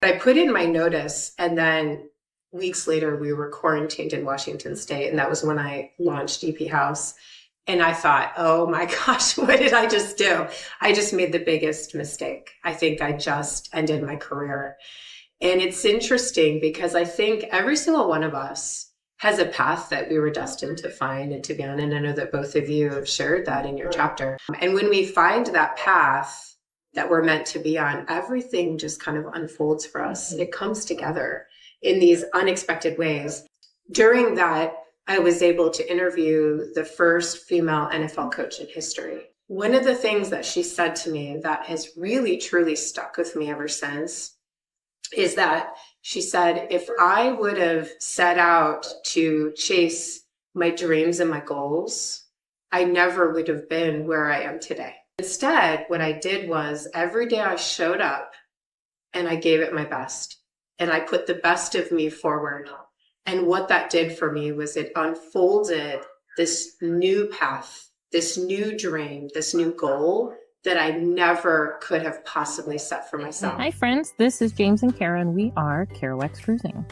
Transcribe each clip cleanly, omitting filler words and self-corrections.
I put in my notice, and then weeks later we were quarantined in Washington State, and that was when I launched EP House. And I thought, oh my gosh, what did I just do? I just made the biggest mistake. I think I just ended my career. And it's interesting because I think every single one of us has a path that we were destined to find and to be on. And I know that both of you have shared that in your chapter. And when we find that path that we're meant to be on, everything just kind of unfolds for us. It comes together in these unexpected ways. During that, I was able to interview the first female NFL coach in history. One of the things that she said to me that has really, truly stuck with me ever since is that she said, if I would have set out to chase my dreams and my goals, I never would have been where I am today. Instead, what I did was every day I showed up and I gave it my best and I put the best of me forward. And what that did for me was it unfolded this new path, this new dream, this new goal that I never could have possibly set for myself. Hi, friends. This is James and Kara, and we are Kerouacs Cruising.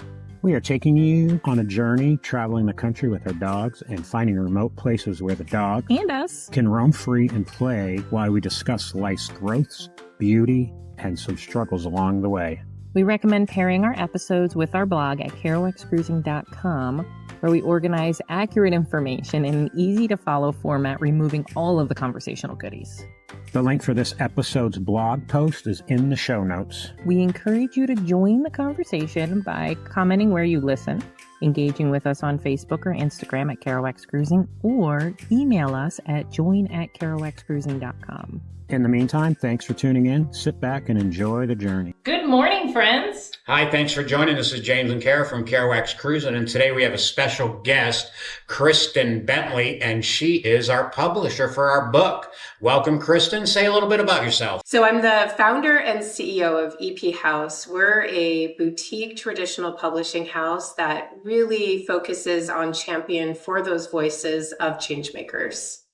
We are taking you on a journey, traveling the country with our dogs and finding remote places where the dog And us can roam free and play while we discuss life's growths, beauty, and some struggles along the way. We recommend pairing our episodes with our blog at kerouacscruising.com, where we organize accurate information in an easy-to-follow format, removing all of the conversational goodies. The link for this episode's blog post is in the show notes. We encourage you to join the conversation by commenting where you listen, engaging with us on Facebook or Instagram at Kerouacs Cruising, or email us at join@kerouacscruising.com. In the meantime, thanks for tuning in. Sit back and enjoy the journey. Good morning, friends. Hi, thanks for joining. This is James and Kara from Kerouacs Cruising, and today we have a special guest, Kristin Bentley, and she is our publisher for our book. Welcome, Kristin. Say a little bit about yourself. So I'm the founder and CEO of EP House. We're a boutique traditional publishing house that really focuses on champion for those voices of change makers.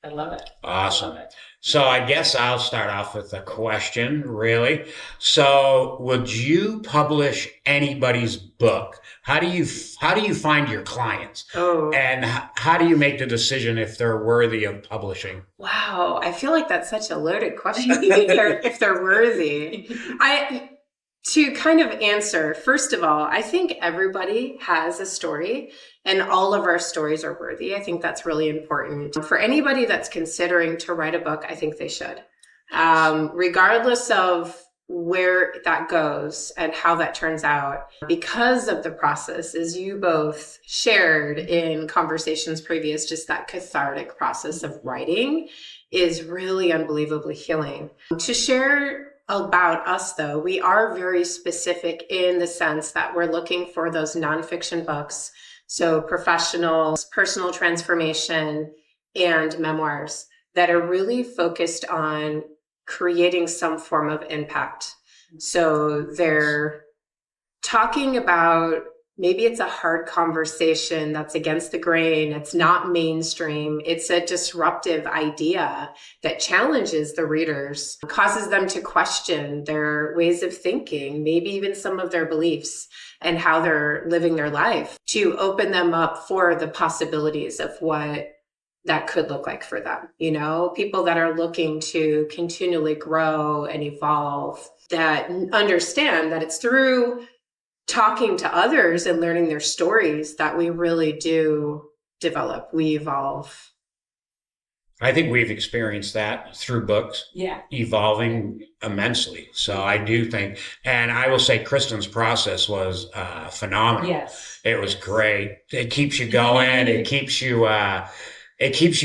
I love it. Awesome. So I guess I'll start off with a question, really. So would you publish anybody's book? How do you find your clients? Oh. And how do you make the decision if they're worthy of publishing? Wow, I feel like that's such a loaded question. if they're worthy. To kind of answer, first of all, I think everybody has a story and all of our stories are worthy. I think that's really important. For anybody that's considering to write a book, I think they should. Regardless of where that goes and how that turns out, because of the process, as you both shared in conversations previous, just that cathartic process of writing is really unbelievably healing. To share about us, though, we are very specific in the sense that we're looking for those nonfiction books, so professional, personal transformation, and memoirs that are really focused on creating some form of impact. So they're talking about, maybe it's a hard conversation that's against the grain. It's not mainstream. It's a disruptive idea that challenges the readers, causes them to question their ways of thinking, maybe even some of their beliefs and how they're living their life, to open them up for the possibilities of what that could look like for them. You know, people that are looking to continually grow and evolve, that understand that it's through talking to others and learning their stories that we really do develop, we evolve. I think we've experienced that through books, evolving immensely. So I do think, and I will say Kristin's process was phenomenal. Yes. It was great. It keeps you going. It keeps you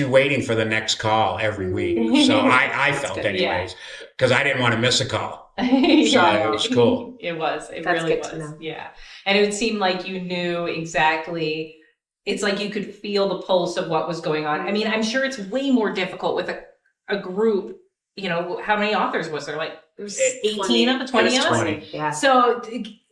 waiting for the next call every week. So I felt anyways, because I didn't want to miss a call. So it was cool. It was. It That's really good to was. know. Yeah. And it would seem like you knew exactly. It's like you could feel the pulse of what was going on. I mean, I'm sure it's way more difficult with a group. You know, how many authors was there? Like 18 of the 20 of us? 20. Yeah. So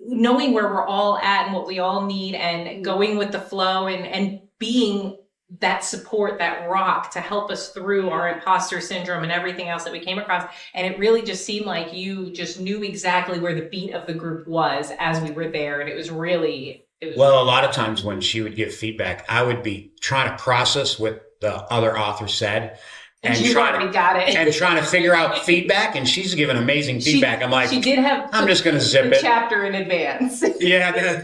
knowing where we're all at and what we all need and going with the flow and being that support, that rock to help us through our imposter syndrome and everything else that we came across. And it really just seemed like you just knew exactly where the beat of the group was as we were there. And it was really, well, a lot of times when she would give feedback, I would be trying to process what the other author said. And you already got it. And trying to figure out feedback, and she's giving amazing feedback. I'm like, she did have I'm just going to zip the it. chapter in advance. Yeah.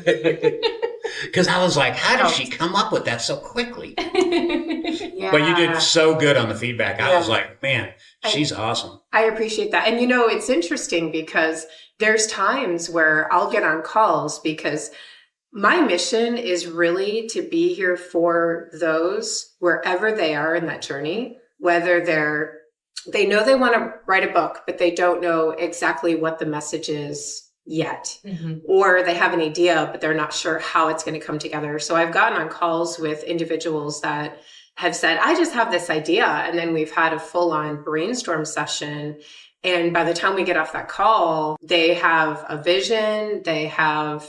Because I was like, how did she come up with that so quickly? Yeah. But you did so good on the feedback. I was like, man, she's awesome. I appreciate that. And it's interesting because there's times where I'll get on calls because my mission is really to be here for those wherever they are in that journey, whether they know they want to write a book, but they don't know exactly what the message is yet, or they have an idea, but they're not sure how it's going to come together. So I've gotten on calls with individuals that have said, I just have this idea. And then we've had a full-on brainstorm session. And by the time we get off that call, they have a vision, they have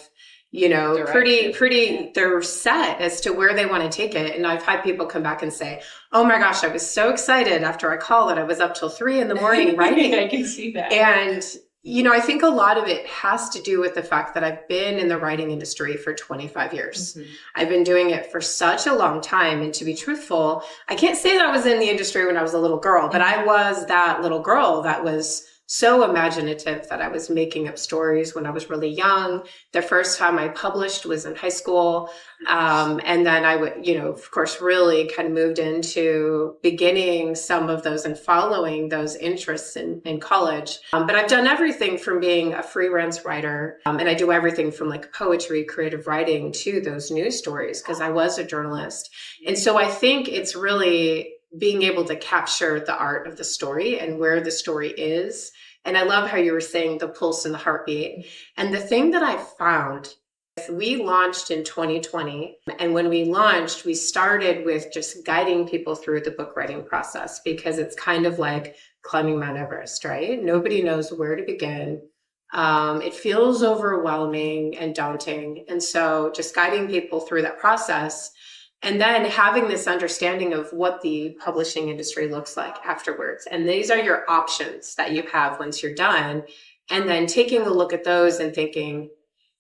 pretty, they're set as to where they want to take it. And I've had people come back and say, oh my gosh, I was so excited after I called that I was up till 3 a.m. writing. I can see that. And, I think a lot of it has to do with the fact that I've been in the writing industry for 25 years. I've been doing it for such a long time. And to be truthful, I can't say that I was in the industry when I was a little girl, but I was that little girl that was so imaginative that I was making up stories when I was really young. The first time I published was in high school. And then I would, of course, really kind of moved into beginning some of those and following those interests in college. But I've done everything from being a freelance writer. And I do everything from like poetry, creative writing to those news stories because I was a journalist. And so I think it's really being able to capture the art of the story and where the story is. And I love how you were saying the pulse and the heartbeat. And the thing that I found, we launched in 2020. And when we launched, we started with just guiding people through the book writing process because it's kind of like climbing Mount Everest, right? Nobody knows where to begin. It feels overwhelming and daunting. And so just guiding people through that process. And then having this understanding of what the publishing industry looks like afterwards. And these are your options that you have once you're done. And then taking a look at those and thinking,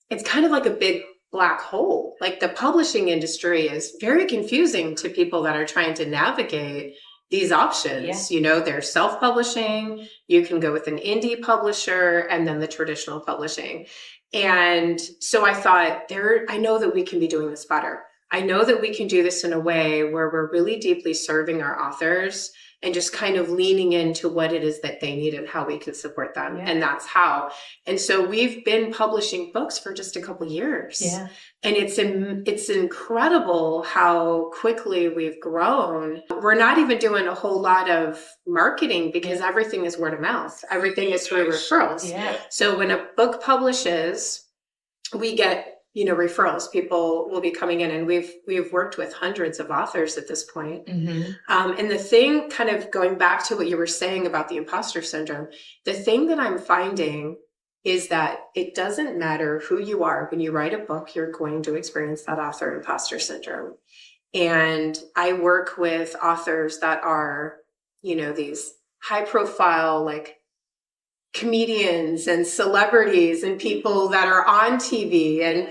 it's kind of like a big black hole. Like the publishing industry is very confusing to people that are trying to navigate these options. They're self-publishing, you can go with an indie publisher, and then the traditional publishing. And so I thought, I know that we can be doing this better. I know that we can do this in a way where we're really deeply serving our authors and just kind of leaning into what it is that they need and how we can support them. Yeah. And that's how. And so we've been publishing books for just a couple years. Yeah. And it's incredible how quickly we've grown. We're not even doing a whole lot of marketing because everything is word of mouth. Everything is through referrals. Yeah. So when a book publishes, we get referrals. People will be coming in, and we've worked with hundreds of authors at this point. And the thing, kind of going back to what you were saying about the imposter syndrome, the thing that I'm finding is that it doesn't matter who you are. When you write a book, you're going to experience that author-imposter syndrome. And I work with authors that are, these high-profile, like comedians and celebrities and people that are on TV and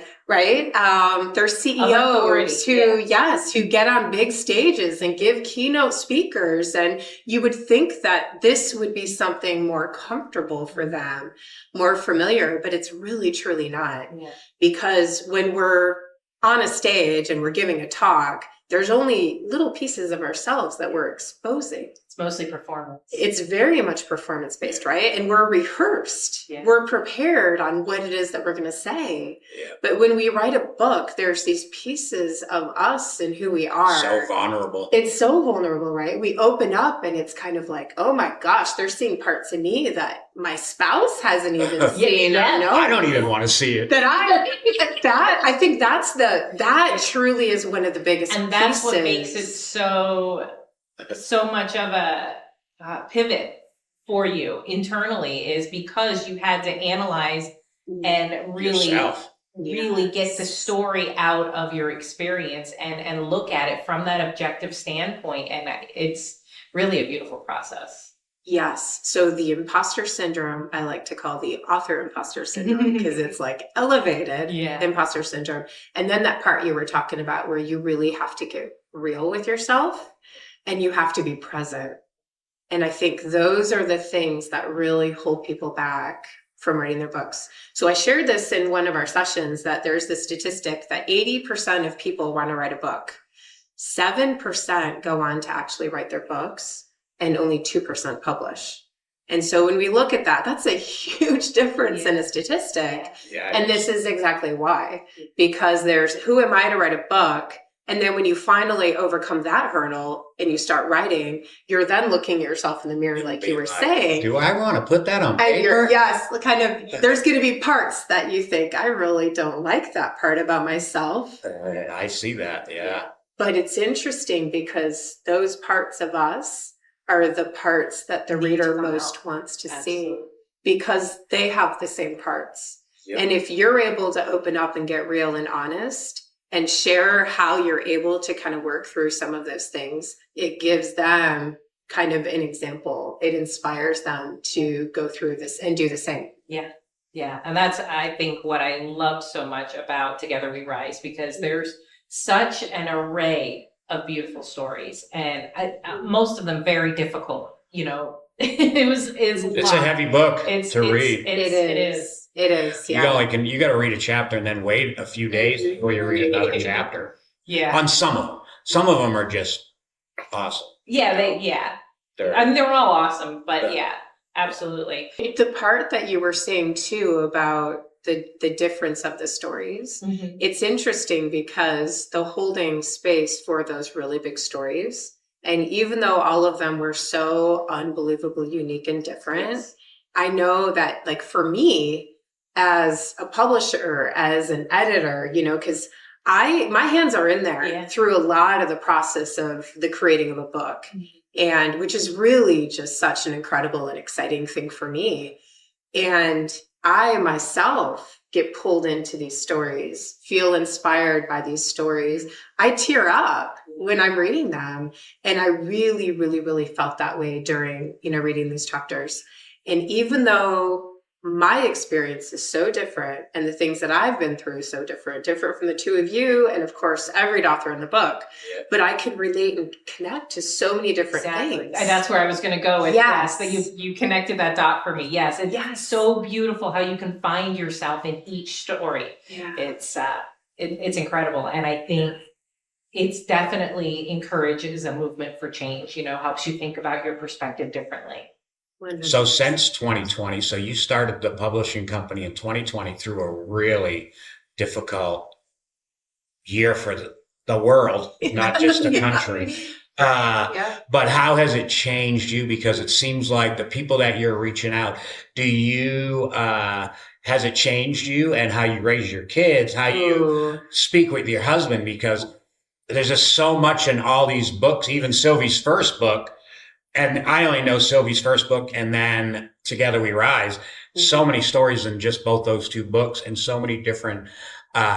they're CEOs who get on big stages and give keynote speakers. And you would think that this would be something more comfortable for them, more familiar, but it's really truly not. Yeah. Because when we're on a stage and we're giving a talk, there's only little pieces of ourselves that we're exposing. It's mostly performance. It's very much performance-based, right? And we're rehearsed. Yeah. We're prepared on what it is that we're going to say. Yeah. But when we write a book, there's these pieces of us and who we are. So vulnerable. It's so vulnerable, right? We open up and it's kind of like, oh my gosh, they're seeing parts of me that my spouse hasn't even seen. Yeah. I don't even want to see it. I think that truly is one of the biggest and that's what makes it so much of a pivot for you internally, is because you had to analyze and really really get the story out of your experience and look at it from that objective standpoint. And it's really a beautiful process. Yes. So the imposter syndrome, I like to call the author-imposter syndrome, because it's like elevated imposter syndrome. And then that part you were talking about where you really have to get real with yourself and you have to be present. And I think those are the things that really hold people back from writing their books. So I shared this in one of our sessions, that there's this statistic that 80% of people want to write a book. 7% go on to actually write their books, and only 2% publish. And so when we look at that, that's a huge difference in a statistic. Yeah, and this is exactly why, because there's who am I to write a book? And then when you finally overcome that hurdle and you start writing, you're then looking at yourself in the mirror, like you were saying. Do I want to put that on paper? Yes, kind of, there's going to be parts that you think, I really don't like that part about myself. I see that, yeah. But it's interesting because those parts of us are the parts that the reader most wants to see, because they have the same parts. Yep. And if you're able to open up and get real and honest and share how you're able to kind of work through some of those things, it gives them kind of an example. It inspires them to go through this and do the same. Yeah. Yeah. And that's, I think, what I love so much about Together We Rise, because there's such an array of beautiful stories, and most of them very difficult. You know, it's a heavy book to read. It is. Yeah. You got to read a chapter and then wait a few days before you read another chapter. Yeah. On some of them are just awesome. Yeah. I mean, they're all awesome, but yeah, absolutely. The part that you were saying too about the difference of the stories, it's interesting because the holding space for those really big stories, and even though all of them were so unbelievably unique and different, I know that, like, for me as a publisher, as an editor, you know, because my hands are in there through a lot of the process of the creating of a book, and which is really just such an incredible and exciting thing for me. And I myself get pulled into these stories, feel inspired by these stories. I tear up when I'm reading them. And I really, really, really felt that way during, reading these chapters. And even though my experience is so different and the things that I've been through so different from the two of you, and of course, every author in the book, but I can relate and connect to so many different things. And that's where I was going to go with this, that you connected that dot for me. Yes. It's so beautiful how you can find yourself in each story. Yeah. It's incredible. And I think it's definitely encourages a movement for change, helps you think about your perspective differently. So since 2020, so you started the publishing company in 2020 through a really difficult year for the world, not just the country. But how has it changed you? Because it seems like the people that you're reaching out, has it changed you and how you raise your kids, how you speak with your husband? Because there's just so much in all these books, even Sylvie's first book. And I only know Sylvie's first book and then Together We Rise. So many stories in just both those two books and so many different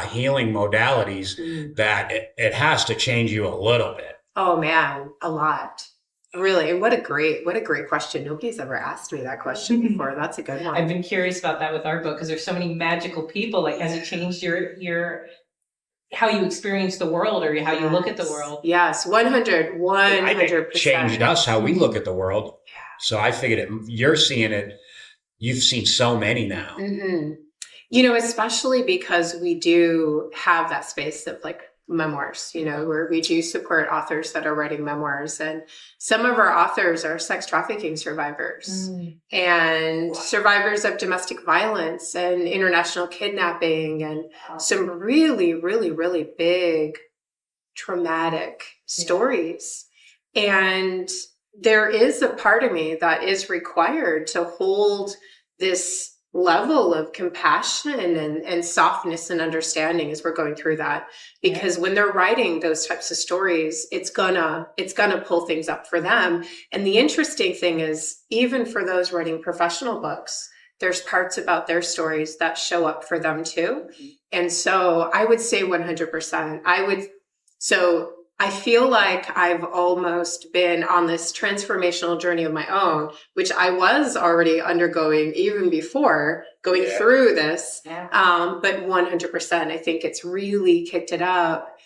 healing modalities that it has to change you a little bit. Oh man, a lot. Really. And what a great question. Nobody's ever asked me that question before. That's a good one. I've been curious about that with our book because there's so many magical people. Like, has it changed your how you experience the world or how you look at the world? Yes, 100%. I think it changed us, how we look at the world. Yeah. So I figured you're seeing it. You've seen so many now. Especially because we do have that space of like memoirs, where we do support authors that are writing memoirs. And some of our authors are sex trafficking survivors and survivors of domestic violence and international kidnapping and some really, really, really big traumatic stories. And there is a part of me that is required to hold this level of compassion and softness and understanding as we're going through that, because when they're writing those types of stories, it's gonna pull things up for them. And the interesting thing is, even for those writing professional books, there's parts about their stories that show up for them too. And so I would say 100%. So I feel like I've almost been on this transformational journey of my own, which I was already undergoing even before going through this. Yeah. But 100%, I think it's really kicked it up.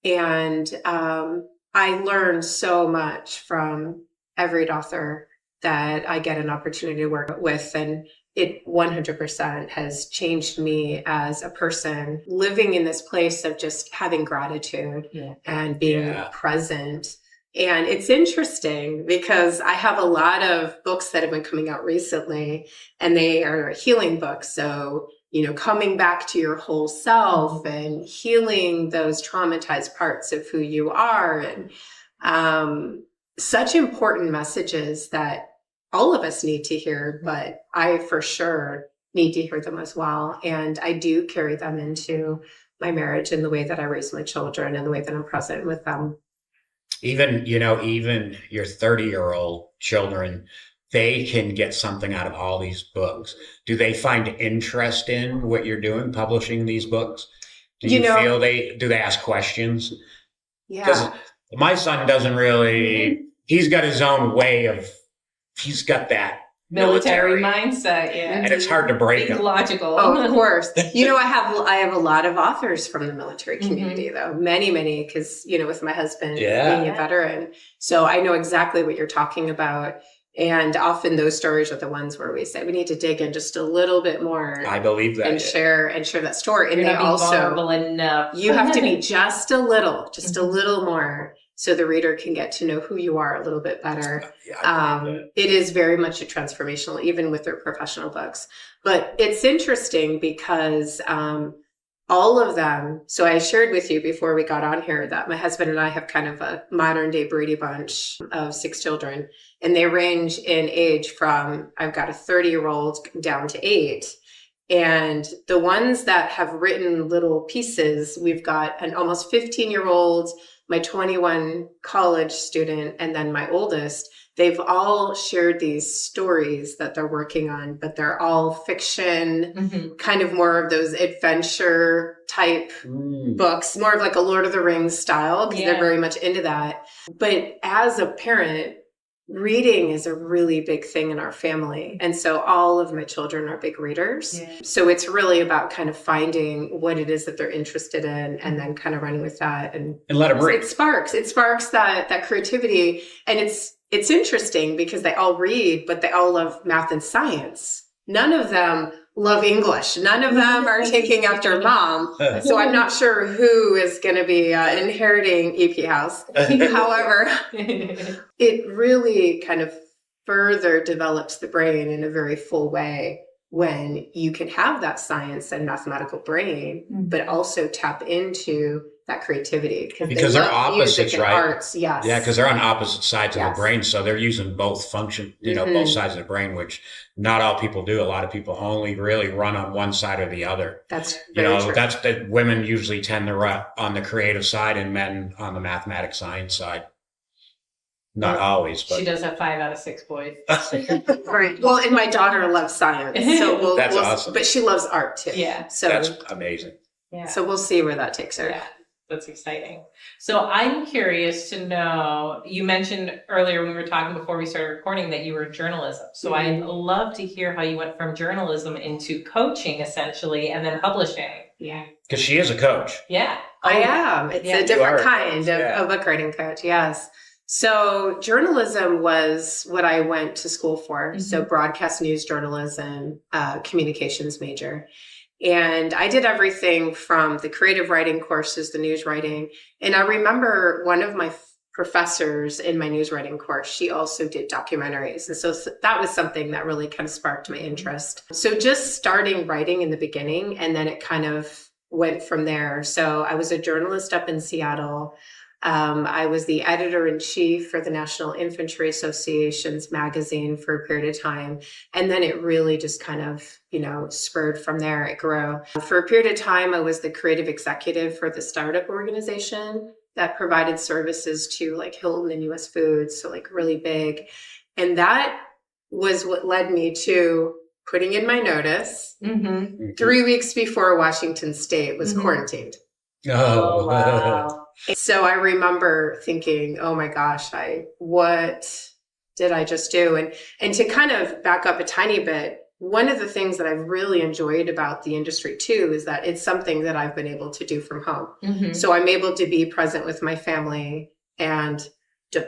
And I learned so much from every author that I get an opportunity to work with. And it 100% has changed me as a person, living in this place of just having gratitude and being present. And it's interesting because I have a lot of books that have been coming out recently, and they are healing books. So, coming back to your whole self and healing those traumatized parts of who you are, and such important messages that all of us need to hear, but I for sure need to hear them as well. And I do carry them into my marriage and the way that I raise my children and the way that I'm present with them. Even your 30-year-old children, they can get something out of all these books. Do they find interest in what you're doing, publishing these books? Do you feel do they ask questions? Yeah. Because my son doesn't really, he's got his own way of, he's got that military mindset, and it's hard to break him. Logical. Oh, of course. I have a lot of authors from the military community, though. Many, because with my husband being a veteran, so I know exactly what you're talking about. And often those stories are the ones where we say we need to dig in just a little bit more. I believe that. And share that story. And You're they not being also vulnerable enough. You have to be just a little more, so the reader can get to know who you are a little bit better. It is very much a transformational, even with their professional books. But it's interesting because all of them, so I shared with you before we got on here that my husband and I have kind of a modern day Brady Bunch of 6 children, and they range in age from, I've got a 30-year-old down to 8. And the ones that have written little pieces, we've got an almost 15-year-old, my 21 college student, and then my oldest. They've all shared these stories that they're working on, but they're all fiction, kind of more of those adventure type books, more of like a Lord of the Rings style, because they're very much into that. But as a parent, reading is a really big thing in our family. And so all of my children are big readers. Yeah. So it's really about kind of finding what it is that they're interested in and then kind of running with that. And let them read. It sparks that creativity. And it's interesting because they all read, but they all love math and science. None of them love English. None of them are taking after mom. So I'm not sure who is going to be inheriting EP House. However, it really kind of further develops the brain in a very full way when you can have that science and mathematical brain, but also tap into that creativity because they're opposites, right? Arts, yes. Yeah, because they're on opposite sides of the brain, so they're using both function, both sides of the brain, which not all people do. A lot of people only really run on one side or the other. That's very true. That's that women usually tend to run on the creative side and men on the mathematics science side. Not always, but she does have 5 out of 6 boys. Right. Well, and my daughter loves science, so that's awesome. But she loves art too. Yeah. So that's amazing. Yeah. So we'll see where that takes her. Yeah. That's exciting. So I'm curious to know, you mentioned earlier when we were talking before we started recording that you were journalism. So I'd love to hear how you went from journalism into coaching essentially and then publishing. Yeah. Because she is a coach. Yeah. I am. It's a different kind of book writing coach. Yes. So journalism was what I went to school for. So broadcast news journalism, communications major. And I did everything from the creative writing courses, the news writing. And I remember one of my professors in my news writing course, she also did documentaries. And so that was something that really kind of sparked my interest. So just starting writing in the beginning, and then it kind of went from there. So I was a journalist up in Seattle. I was the editor-in-chief for the National Infantry Association's magazine for a period of time. And then it really just kind of, spurred from there. It grew. For a period of time, I was the creative executive for the startup organization that provided services to like Hilton and US Foods. So like really big. And that was what led me to putting in my notice. Mm-hmm. 3 weeks before Washington State was quarantined. Oh, Wow. So I remember thinking, oh my gosh, what did I just do? And to kind of back up a tiny bit, one of the things that I've really enjoyed about the industry too is that it's something that I've been able to do from home. Mm-hmm. So I'm able to be present with my family, and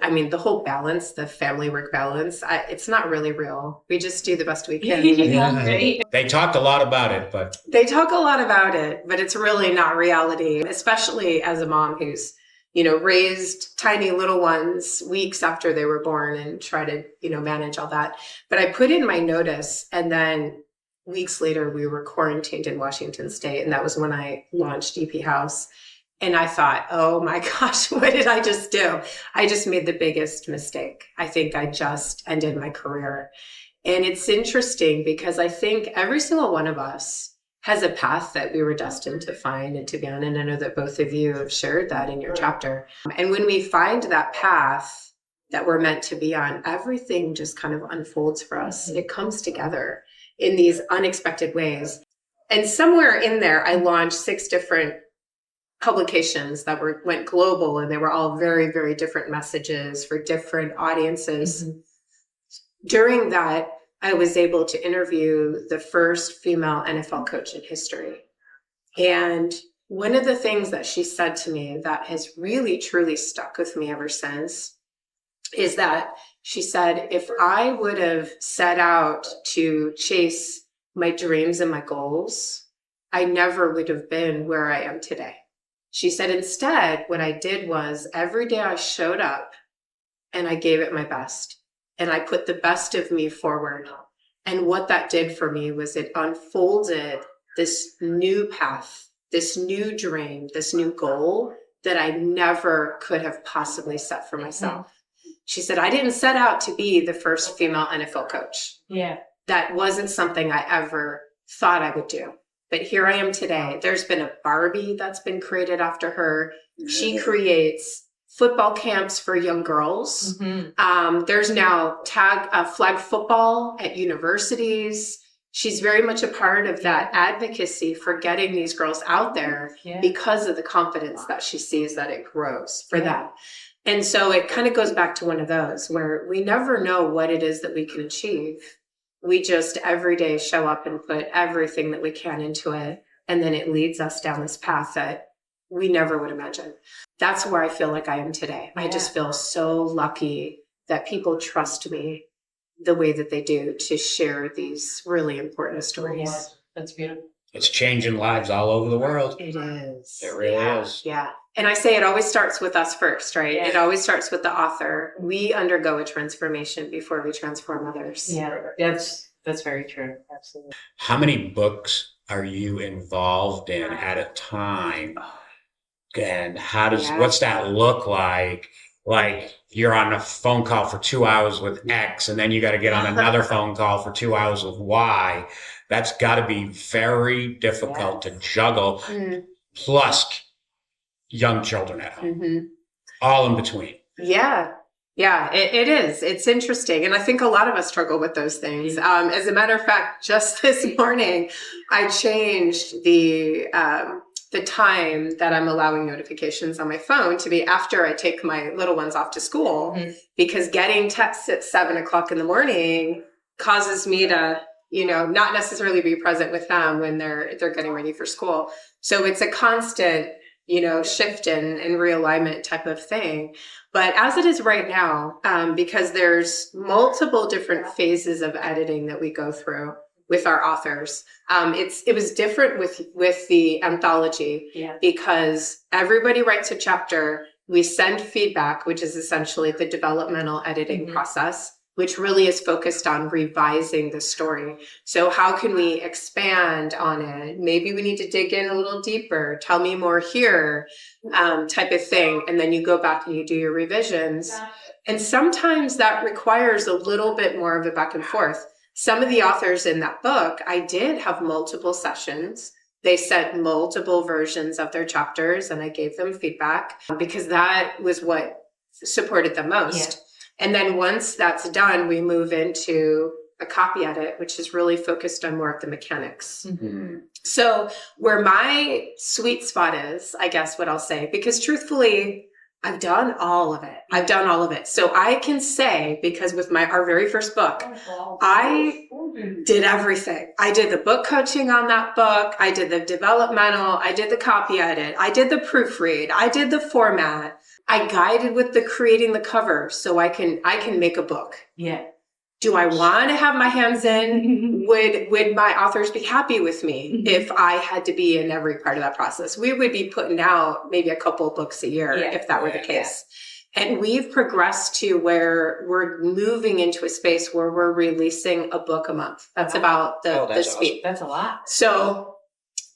I mean, the whole balance, the family work balance, it's not really real. We just do the best we can. Yeah, right. They talked a lot about it, but They talk a lot about it, but it's really not reality, especially as a mom who's, raised tiny little ones weeks after they were born and try to, manage all that. But I put in my notice, and then weeks later we were quarantined in Washington State. And that was when I launched EP House. And I thought, oh my gosh, what did I just do? I just made the biggest mistake. I think I just ended my career. And it's interesting because I think every single one of us has a path that we were destined to find and to be on. And I know that both of you have shared that in your chapter. And when we find that path that we're meant to be on, everything just kind of unfolds for us. It comes together in these unexpected ways. And somewhere in there, I launched 6 different publications that went global, and they were all very, very different messages for different audiences. Mm-hmm. During that, I was able to interview the first female NFL coach in history. And one of the things that she said to me that has really, truly stuck with me ever since is that she said, if I would have set out to chase my dreams and my goals, I never would have been where I am today. She said, instead, what I did was every day I showed up and I gave it my best, and I put the best of me forward. And what that did for me was it unfolded this new path, this new dream, this new goal that I never could have possibly set for myself. She said, I didn't set out to be the first female NFL coach. Yeah. That wasn't something I ever thought I would do. But here I am today. There's been a Barbie that's been created after her. She creates football camps for young girls. Mm-hmm. There's now flag football at universities. She's very much a part of that advocacy for getting these girls out there because of the confidence that she sees that it grows for them. And so it kind of goes back to one of those where we never know what it is that we can achieve. We just every day show up and put everything that we can into it. And then it leads us down this path that we never would imagine. That's where I feel like I am today. I just feel so lucky that people trust me the way that they do to share these really important stories. Yeah, that's beautiful. It's changing lives all over the world. It is. It really is. Yeah. And I say it always starts with us first, right? Yeah. It always starts with the author. We undergo a transformation before we transform others. Yeah, that's very true. Absolutely. How many books are you involved in at a time? And what's that look like? Like you're on a phone call for 2 hours with X, and then you got to get on another phone call for 2 hours with Y. That's got to be very difficult to juggle. Plus young children at home, all in between. Yeah, it is. It's interesting. And I think a lot of us struggle with those things. As a matter of fact, just this morning, I changed the time that I'm allowing notifications on my phone to be after I take my little ones off to school, because getting texts at 7:00 in the morning causes me to, not necessarily be present with them when they're getting ready for school. So it's a constant, shift and realignment type of thing. But as it is right now, because there's multiple different phases of editing that we go through with our authors, it was different with the anthology because everybody writes a chapter. We send feedback, which is essentially the developmental editing process, which really is focused on revising the story. So how can we expand on it? Maybe we need to dig in a little deeper. Tell me more here, type of thing. And then you go back and you do your revisions. And sometimes that requires a little bit more of a back and forth. Some of the authors in that book, I did have multiple sessions. They sent multiple versions of their chapters and I gave them feedback because that was what supported them most. And then once that's done, we move into a copy edit, which is really focused on more of the mechanics. Mhm. So where my sweet spot is, I guess what I'll say, because truthfully, I've done all of it. I've done all of it. So I can say, because with our very first book, I did everything. I did the book coaching on that book. I did the developmental. I did the copy edit. I did the proofread. I did the format. I guided with the creating the cover so I can make a book. Yeah. Do I want to have my hands in? Would my authors be happy with me if I had to be in every part of that process? We would be putting out maybe a couple of books a year if that were the case. And we've progressed to where we're moving into a space where we're releasing a book a month. That's about the speed. Awesome. That's a lot. So,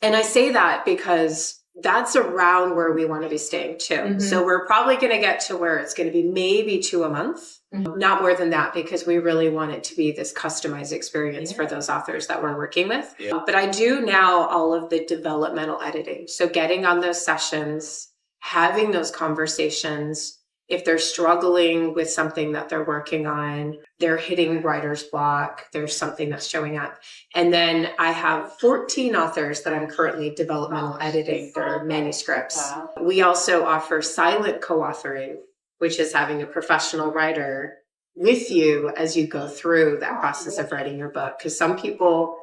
and I say that because that's around where we want to be staying too. Mm-hmm. So we're probably going to get to where it's going to be maybe 2 a month, not more than that, because we really want it to be this customized experience for those authors that we're working with. Yeah. But I do now all of the developmental editing. So getting on those sessions, having those conversations. If they're struggling with something that they're working on, they're hitting writer's block, there's something that's showing up. And then I have 14 authors that I'm currently developmental editing their manuscripts. Wow. We also offer silent co-authoring, which is having a professional writer with you as you go through that process of writing your book. Because some people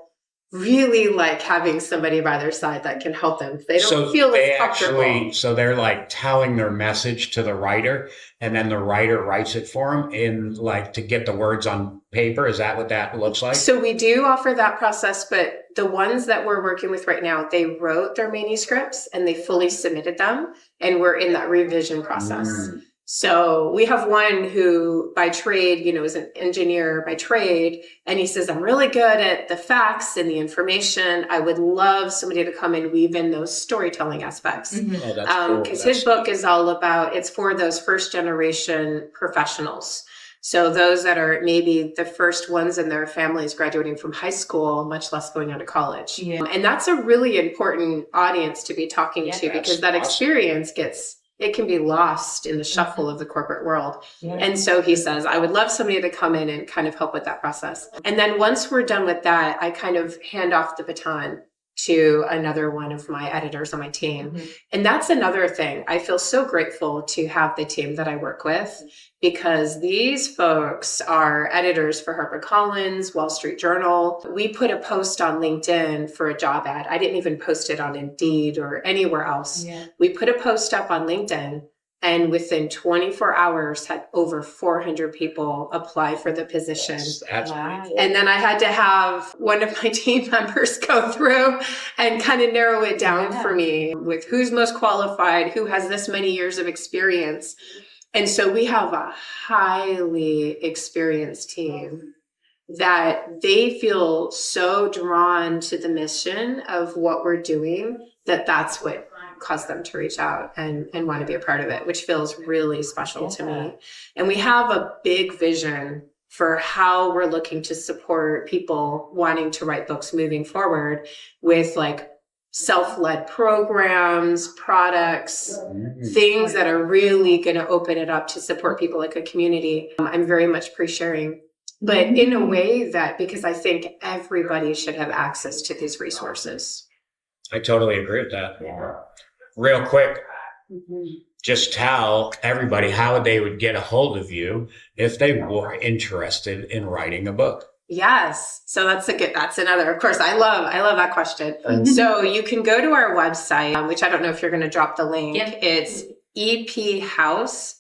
really like having somebody by their side that can help them. They don't feel as comfortable. So they're like telling their message to the writer, and then the writer writes it for them in like to get the words on paper. Is that what that looks like? So we do offer that process, but the ones that we're working with right now, they wrote their manuscripts and they fully submitted them, and we're in that revision process. So we have one who by trade, is an engineer by trade. And he says, I'm really good at the facts and the information. I would love somebody to come and weave in those storytelling aspects. Oh, that's cool. Because his book is all about, it's for those first generation professionals. So those that are maybe the first ones in their families graduating from high school, much less going on to college. Yeah. And that's a really important audience to be talking to, because that experience it can be lost in the shuffle of the corporate world. Yeah. And so he says, I would love somebody to come in and kind of help with that process. And then once we're done with that, I kind of hand off the baton to another one of my editors on my team. Mm-hmm. And that's another thing. I feel so grateful to have the team that I work with, because these folks are editors for HarperCollins, Wall Street Journal. We put a post on LinkedIn for a job ad. I didn't even post it on Indeed or anywhere else. Yeah. We put a post up on LinkedIn, and within 24 hours had over 400 people apply for the position. Wow. And then I had to have one of my team members go through and kind of narrow it down for me with who's most qualified, who has this many years of experience. And so we have a highly experienced team that they feel so drawn to the mission of what we're doing that's what caused them to reach out and want to be a part of it, which feels really special to me. And we have a big vision for how we're looking to support people wanting to write books moving forward with like self-led programs, products, things that are really going to open it up to support people like a community. I'm very much pre-sharing, but in a way that, because I think everybody should have access to these resources. I totally agree with that. Yeah. Real quick, just tell everybody how they would get a hold of you if they were interested in writing a book. Yes. So that's another, of course, I love that question. So you can go to our website, which I don't know if you're going to drop the link. Yeah. It's ephouse.co,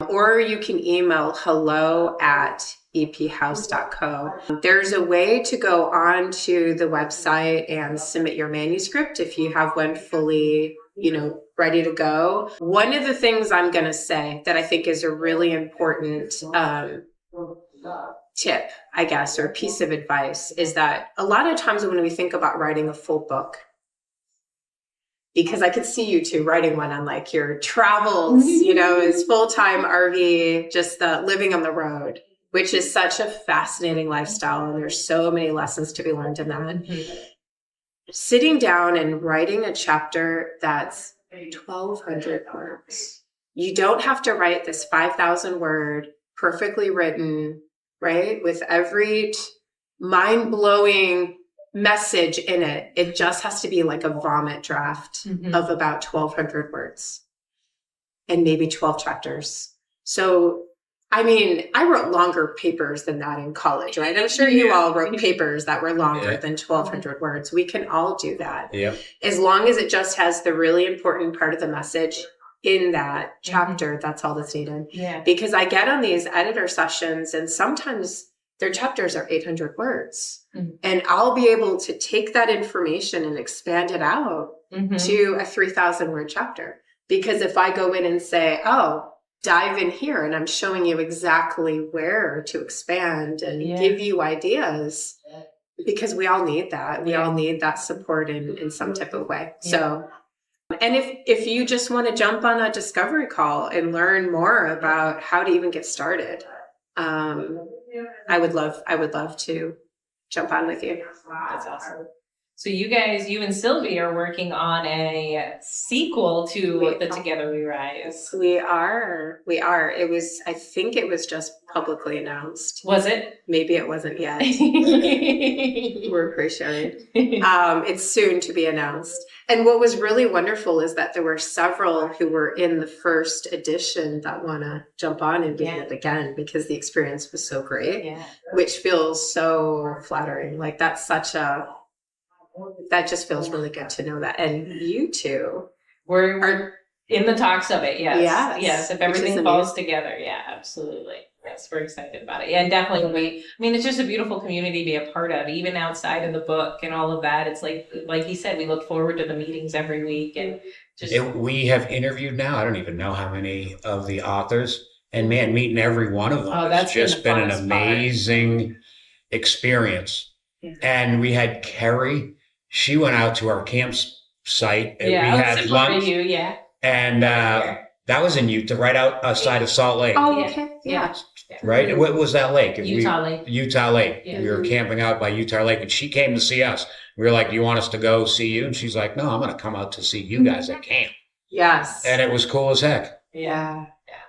or you can email hello@ephouse.co. There's a way to go on to the website and submit your manuscript if you have one fully, ready to go. One of the things I'm going to say that I think is a really important tip, I guess, or piece of advice is that a lot of times when we think about writing a full book, because I could see you two writing one on like your travels, as full-time RV, just living on the road, which is such a fascinating lifestyle. And there's so many lessons to be learned in that. Mm-hmm. Sitting down and writing a chapter that's 1,200 words. You don't have to write this 5,000 word, perfectly written right? With every mind-blowing message in it, it just has to be like a vomit draft of about 1,200 words and maybe 12 chapters. So, I mean, I wrote longer papers than that in college, right? I'm sure you all wrote papers that were longer than 1,200 words. We can all do that. Yeah. As long as it just has the really important part of the message in that chapter, that's all that's needed. Yeah. Because I get on these editor sessions and sometimes their chapters are 800 words. And I'll be able to take that information and expand it out to a 3,000 word chapter. Because if I go in and say, oh, dive in here, and I'm showing you exactly where to expand and give you ideas, because we all need that. We all need that support in some type of way. So, and if you just want to jump on a discovery call and learn more about how to even get started, I would love to jump on with you. That's awesome. So you and Sylvie are working on a sequel to the Together We Rise. We are. I think it was just publicly announced. Was it? Maybe it wasn't yet. We're pre-showing. It's soon to be announced. And what was really wonderful is that there were several who were in the first edition that want to jump on and do it again because the experience was so great, which feels so flattering. Like that just feels really good to know that. And you two we're in the talks of it. Yes. Yes. If everything falls together. Yeah, absolutely. Yes, we're excited about it. Yeah, and definitely it's just a beautiful community to be a part of, even outside of the book and all of that. It's like he said, we look forward to the meetings every week and we have interviewed now, I don't even know how many of the authors, and man, meeting every one of them. That's just been an amazing experience. Yeah. And we had Carrie, she went out to our campsite and we had lunch. And that was in Utah, right outside of Salt Lake. Oh, okay. Yeah. Right? What was that lake? Lake. Utah Lake. Yeah. We were camping out by Utah Lake and she came to see us. We were like, do you want us to go see you? And she's like, no, I'm going to come out to see you guys at camp. Yes. And it was cool as heck. Yeah.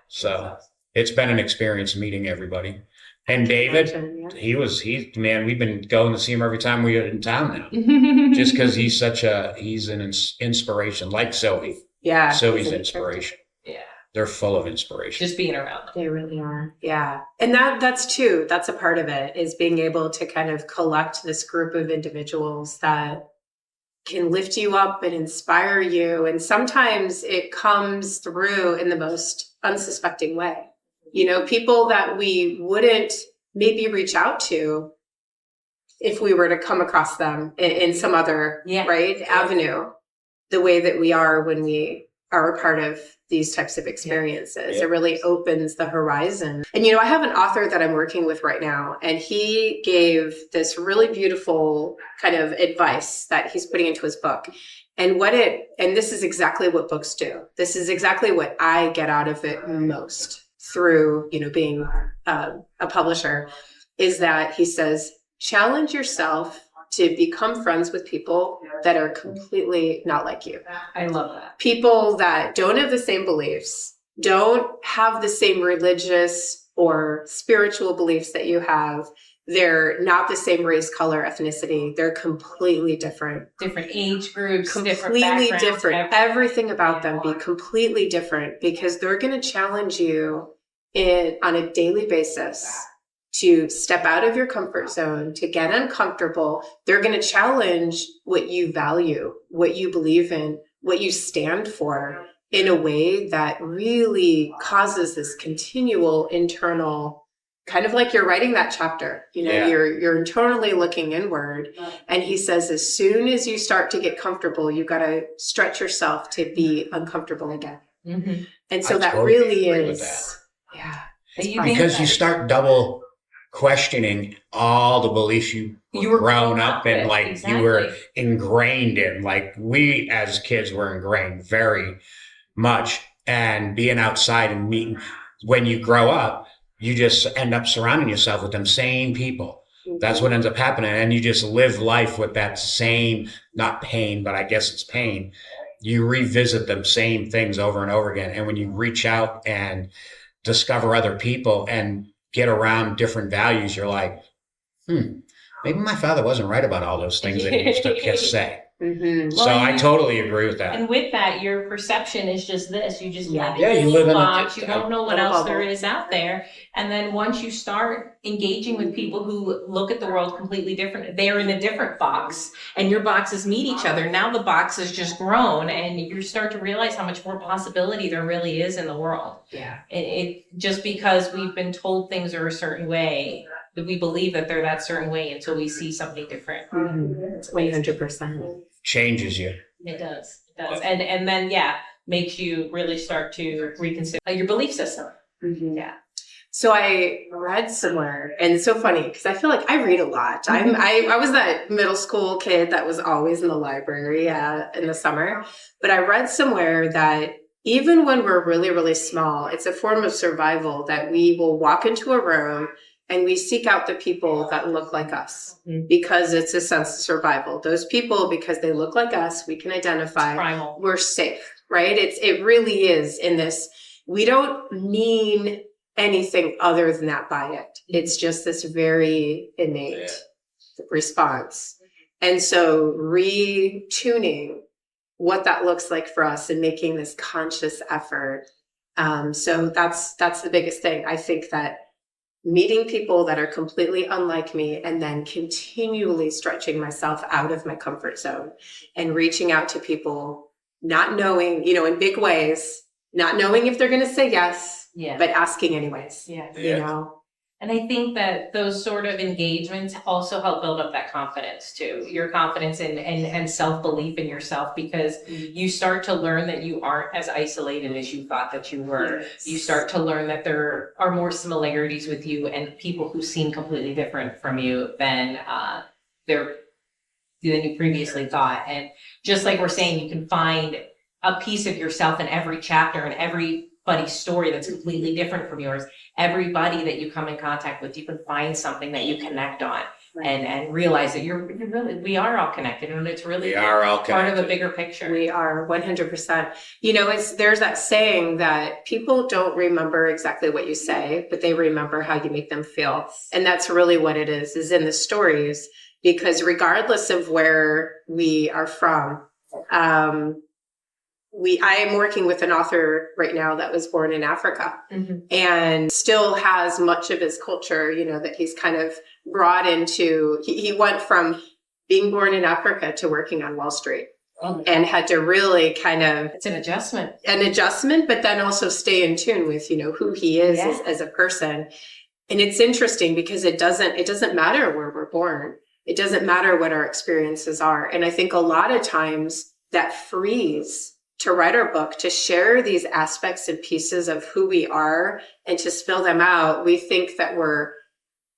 So it's been an experience meeting everybody. And David, we've been going to see him every time we're in town now. Just because he's an inspiration, like Sylvie. Yeah. Sylvie's inspiration. Yeah. They're full of inspiration. Just being around them. They really are. Yeah. And that's a part of it, is being able to kind of collect this group of individuals that can lift you up and inspire you. And sometimes it comes through in the most unsuspecting way. People that we wouldn't maybe reach out to if we were to come across them in some other avenue, the way that we are when we are a part of these types of experiences. It really opens the horizon. And, I have an author that I'm working with right now, and he gave this really beautiful kind of advice that he's putting into his book. And this is exactly what books do. This is exactly what I get out of it most through, being a publisher, is that he says, challenge yourself to become friends with people that are completely not like you. I love that. People that don't have the same beliefs, don't have the same religious or spiritual beliefs that you have. They're not the same race, color, ethnicity. They're completely different. Different age groups, completely different. Everything about them be completely different, because they're going to challenge you on a daily basis to step out of your comfort zone, to get uncomfortable. They're going to challenge what you value, what you believe in, what you stand for, in a way that really causes this continual internal, kind of like you're writing that chapter, you're internally looking inward. And he says, as soon as you start to get comfortable, you got to stretch yourself to be uncomfortable again. Mm-hmm. And so that really is, because you start double questioning all the beliefs you were grown up in, you were ingrained in. Like we as kids were ingrained very much, and being outside and meeting, when you grow up, you just end up surrounding yourself with them same people. That's what ends up happening. And you just live life with that same, not pain, but I guess it's pain. You revisit them same things over and over again. And when you reach out and discover other people and get around different values, you're like, maybe my father wasn't right about all those things that he used to say. So Well, I totally agree with that. And with that, your perception is just this. You just live Yeah, in you this live in box. a You don't know what little else bubble. there is out there. And then once you start engaging with people who look at the world completely different, they're in a different box, and your boxes meet each other. Now the box has just grown, and you start to realize how much more possibility there really is in the world. Yeah. It just because we've been told things are a certain way, that we believe that they're that certain way until we see something different. 100%. Changes you. It does. It does. And then, makes you really start to reconsider your belief system. Yeah. So I read somewhere, and it's so funny because I feel like I read a lot. I was that middle school kid that was always in the library in the summer. But I read somewhere that even when we're really, really small, it's a form of survival that we will walk into a room and we seek out the people that look like us because it's a sense of survival. Those people, because they look like us, we can identify. Primal. We're safe, right? It really is in this. We don't mean anything other than that by it. It's just this very innate response. And so retuning what that looks like for us and making this conscious effort. So that's the biggest thing. I think that meeting people that are completely unlike me and then continually stretching myself out of my comfort zone and reaching out to people, not knowing, in big ways, not knowing if they're going to say yes, but asking anyways, you know? And I think that those sort of engagements also help build up that confidence too, your confidence and self-belief in yourself, because you start to learn that you aren't as isolated as you thought that you were. Yes. You start to learn that there are more similarities with you and people who seem completely different from you than you previously thought. And just like we're saying, you can find a piece of yourself in every chapter and everybody's story that's completely different from yours. Everybody that you come in contact with, you can find something that you connect on and realize that we are all connected, and it's really part of a bigger picture. We are 100%. There's that saying that people don't remember exactly what you say, but they remember how you make them feel. And that's really what it is in the stories, because regardless of where we are from, I am working with an author right now that was born in Africa and still has much of his culture, that he's kind of brought into. He went from being born in Africa to working on Wall Street and had to really kind of. It's an adjustment, but then also stay in tune with, who he is as a person. And it's interesting because it doesn't matter where we're born. It doesn't matter what our experiences are. And I think a lot of times that frees to write our book, to share these aspects and pieces of who we are and to spill them out. We think that we're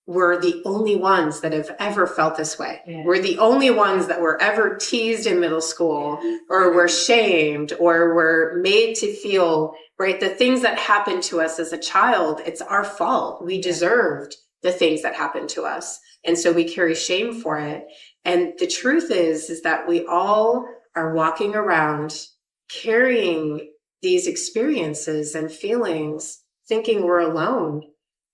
the only ones that have ever felt this way. Yeah. We're the only ones that were ever teased in middle school or were shamed or were made to feel, right? The things that happened to us as a child, it's our fault. We deserved the things that happened to us. And so we carry shame for it. And the truth is that we all are walking around carrying these experiences and feelings, thinking we're alone.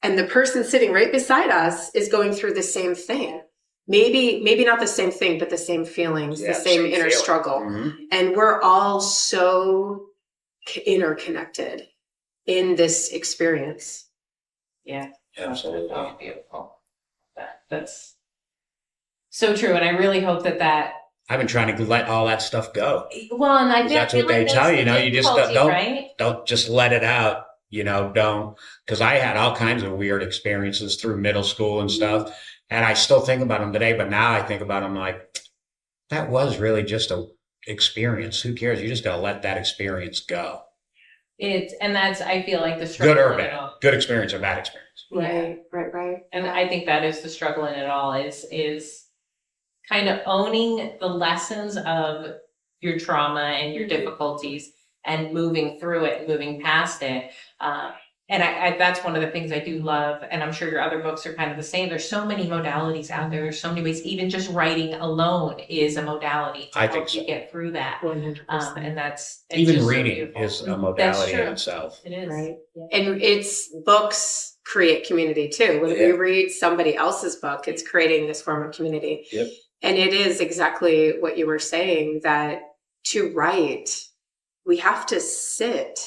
And the person sitting right beside us is going through the same thing. Maybe not the same thing, but the same feelings, the same inner struggle. And we're all so interconnected in this experience. Yeah, absolutely. Oh, beautiful. That's so true. And I really hope that I've been trying to let all that stuff go. Well, and I that's what they tell you. You just don't don't just let it out. Don't, because I had all kinds of weird experiences through middle school and stuff, and I still think about them today. But now I think about them like that was really just a experience. Who cares? You just gotta let that experience go. And that's, I feel like the struggle. Good or bad, good experience or bad experience. Right. And I think that is the struggle in it all is kind of owning the lessons of your trauma and your difficulties and moving through it, moving past it. And I that's one of the things I do love, and I'm sure your other books are kind of the same. There's so many modalities out there. There's so many ways. Even just writing alone is a modality to help you get through that. 100%. And that's even reading is a modality in itself. It is. Right. Yeah. And it's books create community too. When we read somebody else's book, it's creating this form of community. Yep. And it is exactly what you were saying, that to write, we have to sit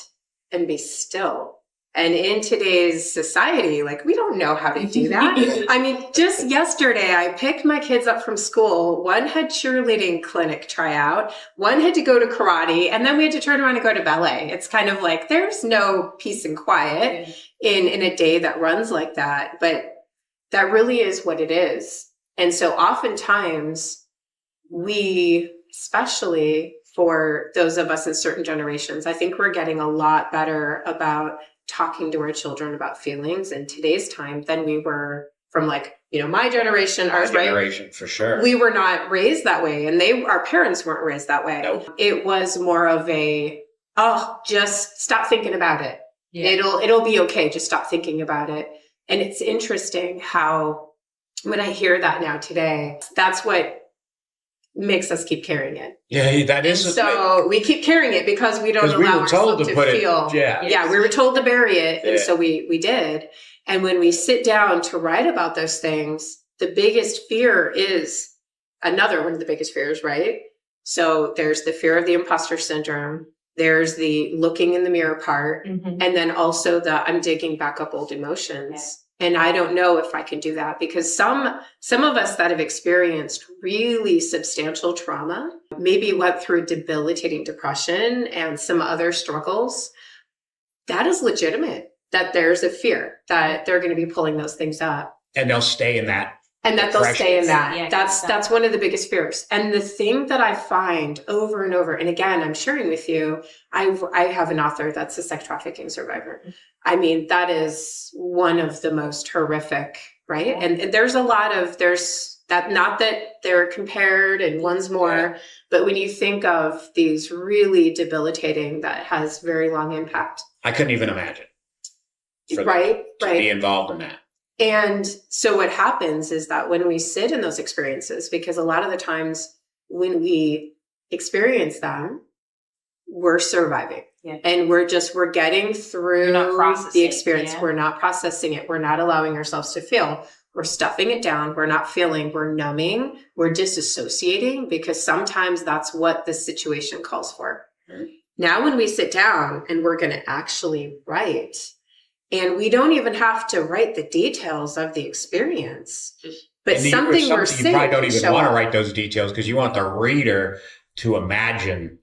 and be still. And in today's society, like, we don't know how to do that. I mean, just yesterday, I picked my kids up from school. One had cheerleading clinic tryout. One had to go to karate. And then we had to turn around and go to ballet. It's kind of like, there's no peace and quiet in a day that runs like that. But that really is what it is. And so oftentimes we, especially for those of us in certain generations, I think we're getting a lot better about talking to our children about feelings in today's time than we were from, like, you know, my generation, ours, right? Generation, for sure. We were not raised that way, and our parents weren't raised that way. Nope. It was more of a, just stop thinking about it. Yeah. It'll be okay. Just stop thinking about it. And it's interesting how when I hear that now today, that's what makes us keep carrying it. Yeah, that is. So we keep carrying it because we don't allow ourselves to feel. Yeah, we were told to bury it, and so we did. And when we sit down to write about those things, the biggest fear is another one of the biggest fears, right? So there's the fear of the imposter syndrome. There's the looking in the mirror part, and then also the I'm digging back up old emotions. Yeah. And I don't know if I can do that, because some of us that have experienced really substantial trauma, maybe went through debilitating depression and some other struggles, that is legitimate, that there's a fear that they're going to be pulling those things up. And they'll stay in that. And that they'll stay in that. Yeah, that's one of the biggest fears. And the thing that I find over and over, and again, I'm sharing with you, I have an author that's a sex trafficking survivor. I mean, that is one of the most horrific, right? And there's that, not that they're compared and one's more, but when you think of these really debilitating, that has very long impact. I couldn't even imagine. To be involved in that. And so what happens is that when we sit in those experiences, because a lot of the times when we experience them, we're surviving. Yeah. And we're getting through the experience. Yeah. We're not processing it. We're not allowing ourselves to feel. We're stuffing it down. We're not feeling. We're numbing. We're disassociating, because sometimes that's what the situation calls for. Mm-hmm. Now, when we sit down and we're going to actually write, and we don't even have to write the details of the experience, but something we're saying. You probably don't even want to write those details, because you want the reader to imagine.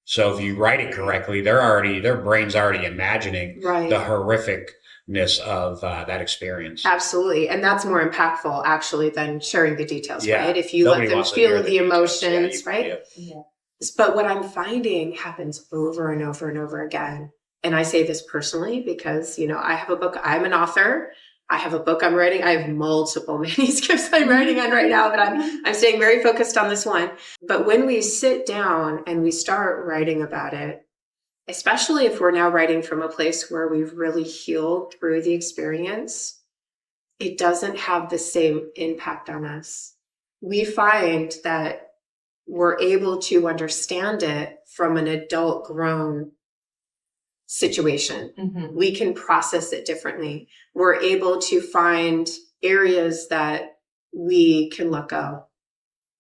So if you write it correctly, their brain's already imagining the horrificness of that experience. Absolutely. And that's more impactful, actually, than sharing the details, right? If you let them feel the emotions, right? Yeah. But what I'm finding happens over and over and over again. And I say this personally because, you know, I have a book. I'm an author. I have a book I'm writing. I have multiple manuscripts I'm writing on right now, but I'm staying very focused on this one. But when we sit down and we start writing about it, especially if we're now writing from a place where we've really healed through the experience, it doesn't have the same impact on us. We find that we're able to understand it from an adult grown situation. Mm-hmm. We can process it differently. We're able to find areas that we can let go,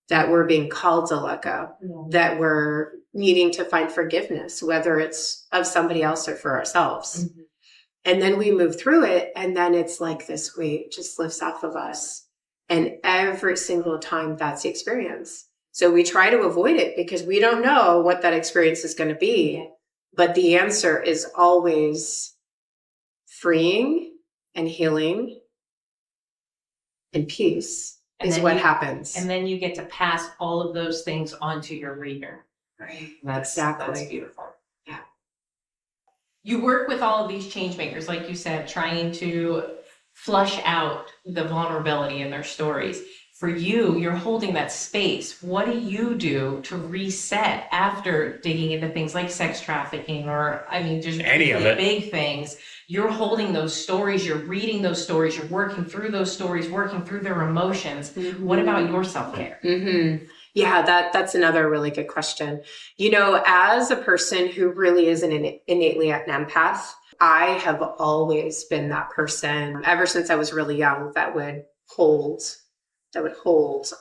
that we're being called to let go, that we're needing to find forgiveness, whether it's of somebody else or for ourselves. Mm-hmm. And then we move through it, and then it's like this weight just lifts off of us. And every single time, that's the experience. So we try to avoid it because we don't know what that experience is going to be. But the answer is always freeing and healing and peace is what happens. And then you get to pass all of those things onto your reader. Right. That's beautiful. Yeah. You work with all of these change makers, like you said, trying to flush out the vulnerability in their stories. For you, you're holding that space. What do you do to reset after digging into things like sex trafficking, or, I mean, just any of it, big things? You're holding those stories, you're reading those stories, you're working through those stories, working through their emotions. Mm-hmm. What about your self-care? Mm-hmm. Yeah, that's another really good question. You know, as a person who really is innately an empath, I have always been that person ever since I was really young that would hold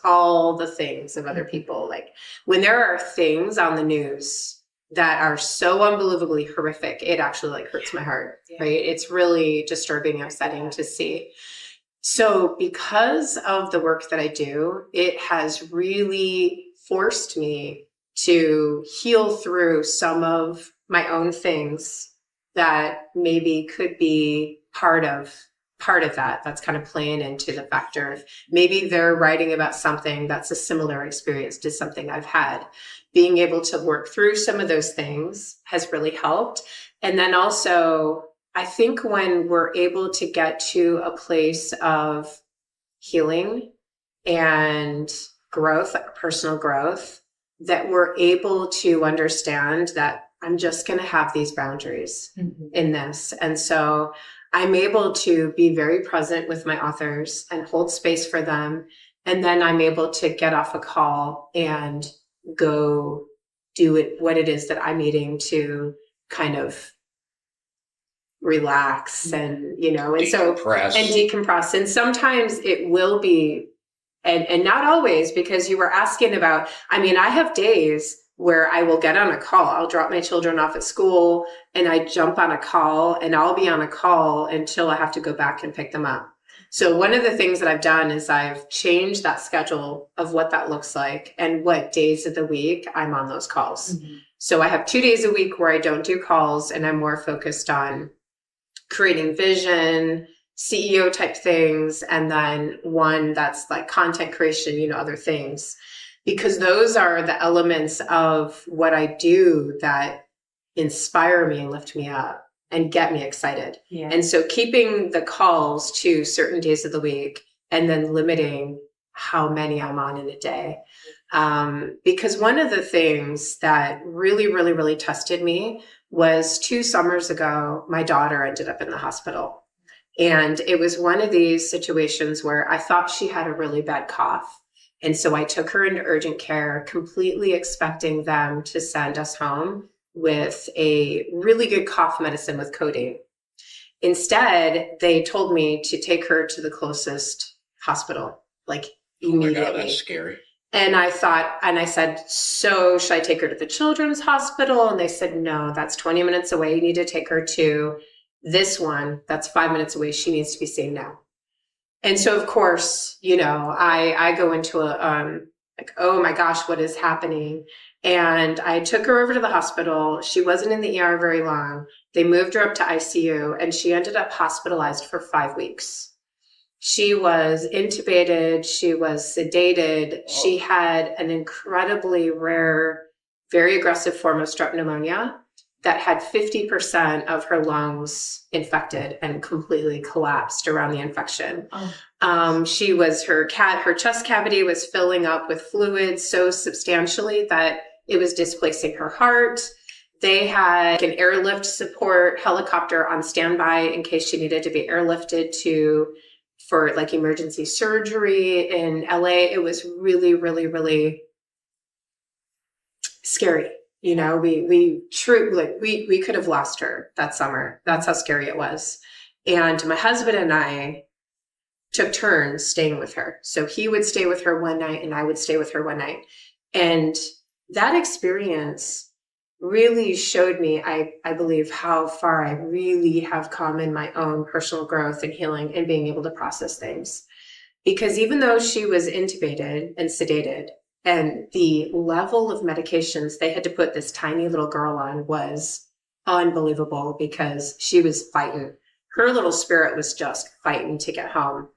all the things of other people. Like when there are things on the news that are so unbelievably horrific, it actually like hurts my heart, right? It's really disturbing, upsetting to see. So because of the work that I do, it has really forced me to heal through some of my own things that maybe could be part of that. That's kind of playing into the factor of maybe they're writing about something that's a similar experience to something I've had. Being able to work through some of those things has really helped. And then also, I think when we're able to get to a place of healing and growth, personal growth, that we're able to understand that I'm just going to have these boundaries in this. And so I'm able to be very present with my authors and hold space for them. And then I'm able to get off a call and go do it, what it is that I'm needing to kind of relax and, you know, and decompress. And decompress. And sometimes it will be, and not always, because you were asking about, I mean, I have days where I will get on a call. I'll drop my children off at school and I jump on a call and I'll be on a call until I have to go back and pick them up. So one of the things that I've done is I've changed that schedule of what that looks like and what days of the week I'm on those calls. So I have 2 days a week where I don't do calls and I'm more focused on creating vision, CEO type things, and then one that's like content creation, you know, other things. Because those are the elements of what I do that inspire me and lift me up and get me excited. And so keeping the calls to certain days of the week and then limiting how many I'm on in a day. Because one of the things that really, really, really tested me was 2 summers ago, my daughter ended up in the hospital. And it was one of these situations where I thought she had a really bad cough. And so I took her into urgent care, completely expecting them to send us home with a really good cough medicine with codeine. Instead, they told me to take her to the closest hospital, like immediately. Oh my God, that's scary. And I thought, and I said, so should I take her to the children's hospital? And they said, no, that's 20 minutes away. You need to take her to this one. That's 5 minutes away. She needs to be seen now. And so, of course, you know, I go into a, like, oh my gosh, what is happening? And I took her over to the hospital. She wasn't in the ER very long. They moved her up to ICU and she ended up hospitalized for 5 weeks. She was intubated. She was sedated. She had an incredibly rare, very aggressive form of strep pneumonia that had 50% of her lungs infected and completely collapsed around the infection. She was, her chest cavity was filling up with fluids so substantially that it was displacing her heart. They had an airlift support helicopter on standby in case she needed to be airlifted for like emergency surgery in LA. It was really, really, really scary. You know, we could have lost her that summer. That's how scary it was. And my husband and I took turns staying with her. So he would stay with her one night and I would stay with her one night. And that experience really showed me, I believe, how far I really have come in my own personal growth and healing and being able to process things. Because even though she was intubated and sedated, and the level of medications they had to put this tiny little girl on was unbelievable because she was fighting. Her little spirit was just fighting to get home.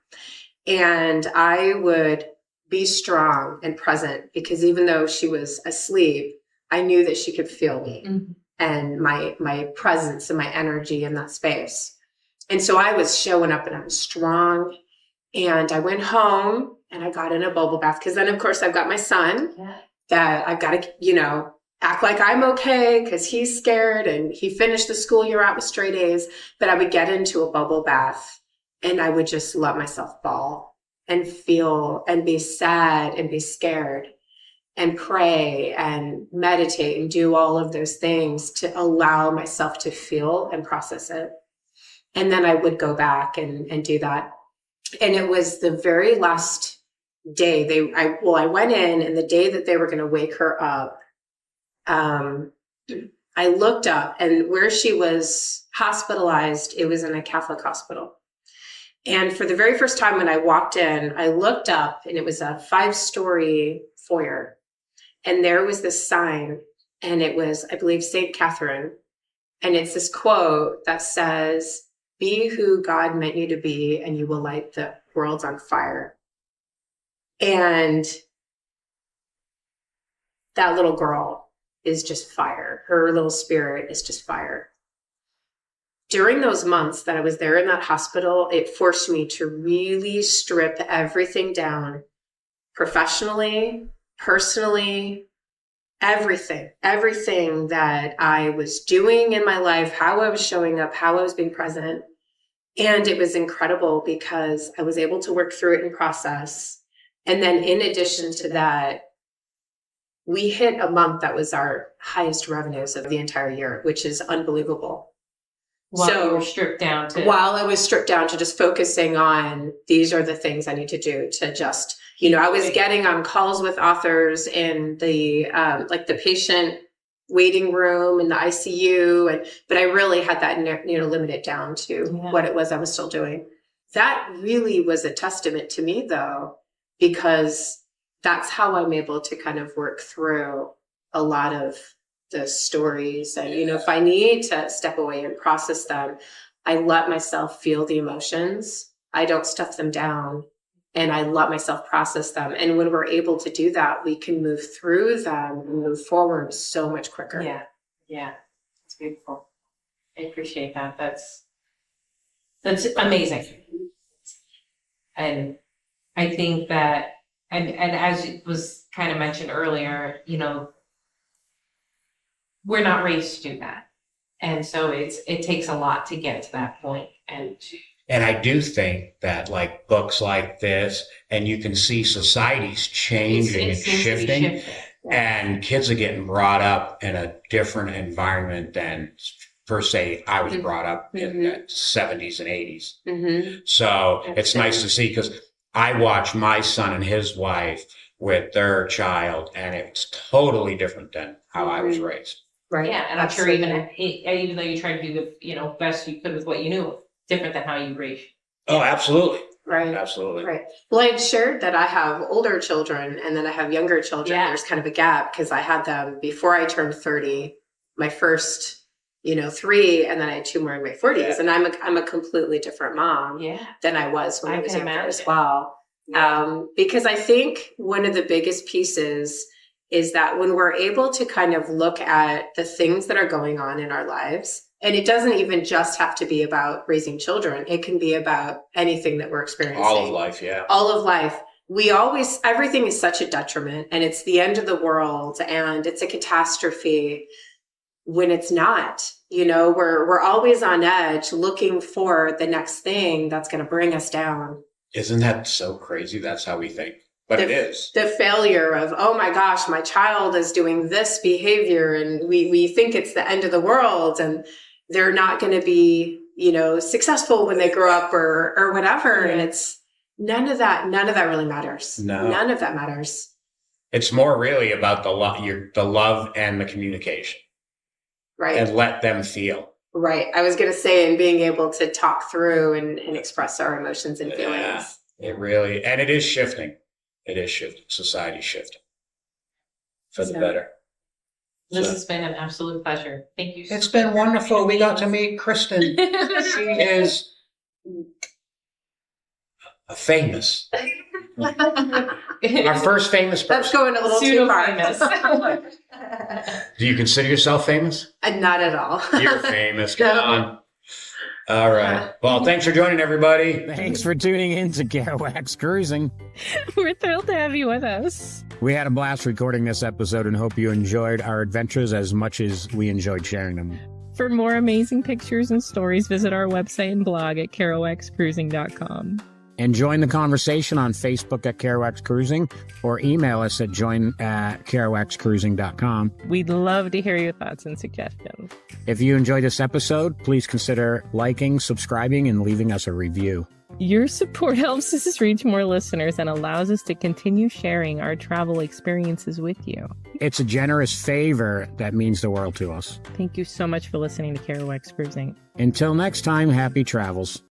And I would be strong and present because even though she was asleep, I knew that she could feel me and my presence and my energy in that space. And so I was showing up and I was strong. And I went home and I got in a bubble bath because then, of course, I've got my son that I've got to, you know, act like I'm okay because he's scared and he finished the school year out with straight A's. But I would get into a bubble bath and I would just let myself bawl and feel and be sad and be scared. and pray and meditate and do all of those things to allow myself to feel and process it. And then I would go back and do that. And it was the very last day I went in, and the day that they were going to wake her up, I looked up, and where she was hospitalized, it was in a Catholic hospital. And for the very first time when I walked in, I looked up, and it was a 5-story foyer. And there was this sign, and it was, I believe, St. Catherine. And it's this quote that says, "Be who God meant you to be, and you will light the world on fire." And that little girl is just fire. Her little spirit is just fire. During those months that I was there in that hospital, it forced me to really strip everything down, professionally, personally, everything that I was doing in my life, how I was showing up, how I was being present. And it was incredible because I was able to work through it and process. And then in addition to that, we hit a month that was our highest revenues of the entire year, which is unbelievable. While you were stripped down to... While I was stripped down to just focusing on, these are the things I need to do to just, I was getting on calls with authors in the, like the patient waiting room in the ICU. But I really had that, limited down to what it was I was still doing. That really was a testament to me, though, because that's how I'm able to kind of work through a lot of the stories. And, if I need to step away and process them, I let myself feel the emotions. I don't stuff them down, and I let myself process them. And when we're able to do that, we can move through them and move forward so much quicker. Yeah. It's beautiful. I appreciate that. That's amazing. And I think that, and as it was kind of mentioned earlier, we're not raised to do that. And so it takes a lot to get to that point. And I do think that like books like this, and you can see societies changing and shifting, and kids are getting brought up in a different environment than per se I was brought up in the 70s and 80s. Mm-hmm. So it's nice to see, because I watch my son and his wife with their child, and it's totally different than how I was raised. Right. Yeah, and I'm sure even though you tried to do the best you could with what you knew, different than how you raised. Oh, absolutely. Right. Absolutely. Right. Well, I shared that I have older children and then I have younger children. Yeah. There's kind of a gap because I had them before I turned 30, my first, 3, and then I had 2 more in my 40s. Yeah. And I'm a completely different mom than I was when I was younger as well. Yeah. Because I think one of the biggest pieces is that when we're able to kind of look at the things that are going on in our lives, and it doesn't even just have to be about raising children. It can be about anything that we're experiencing. All of life, yeah. All of life. Everything is such a detriment, and it's the end of the world, and it's a catastrophe when it's not. We're always on edge looking for the next thing that's going to bring us down. Isn't that so crazy? That's how we think. But it is. The failure of, oh my gosh, my child is doing this behavior, and we think it's the end of the world, and they're not going to be, successful when they grow up or whatever. And it's none of that really matters. No. None of that matters. It's more really about the love and the communication. Right. And let them feel. Right. I was going to say, and being able to talk through and express our emotions and feelings. Yeah, and it is shifting. It is shifting. Society's shifting for the better. This has been an absolute pleasure. Thank you. It's been wonderful. We got to meet Kristin. She is famous. Our first famous person. That's going a little too far. Famous. Do you consider yourself famous? Not at all. You're famous. Come on. All right. Well, thanks for joining, everybody. Thanks for tuning in to Kerouacs Cruising. We're thrilled to have you with us. We had a blast recording this episode and hope you enjoyed our adventures as much as we enjoyed sharing them. For more amazing pictures and stories, visit our website and blog at kerouacscruising.com. And join the conversation on Facebook at Kerouacs Cruising or email us at join@kerouacscruising.com. We'd love to hear your thoughts and suggestions. If you enjoyed this episode, please consider liking, subscribing, and leaving us a review. Your support helps us reach more listeners and allows us to continue sharing our travel experiences with you. It's a generous favor that means the world to us. Thank you so much for listening to Kerouacs Cruising. Until next time, happy travels.